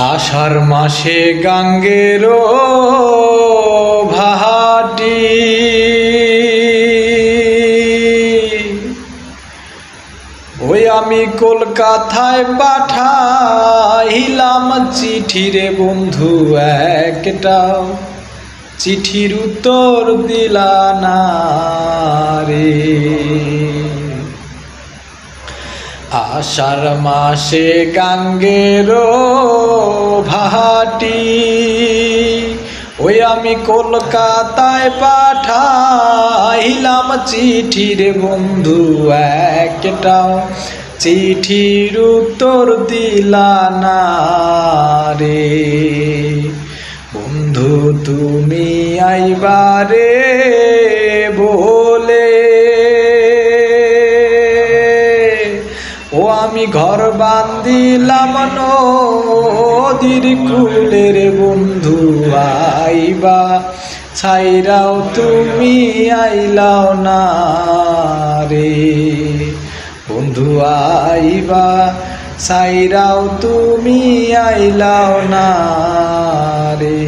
আষাঢ় মাসে গাঙ্গের ভাটি ওই আমি কলকাতায় পাঠাইলাম চিঠি রে বন্ধু, একটাও চিঠির উত্তর দিলা না রে। আষাঢ় মাসে গাঙ্গের ভাটি ওই আমি কলকাতায় পাঠাইলাম চিঠি রে বন্ধু, একটাও চিঠির উত্তর দিলা না রে। বন্ধু তুমি আইবারে বলে ও আমি ঘর বান্ধিলাম নদীর কূলের বন্ধু, আইবা ছাইরাও তুমি আইলাও না রে। বন্ধু আইবা ছাইরাও তুমি আইলাও না রে।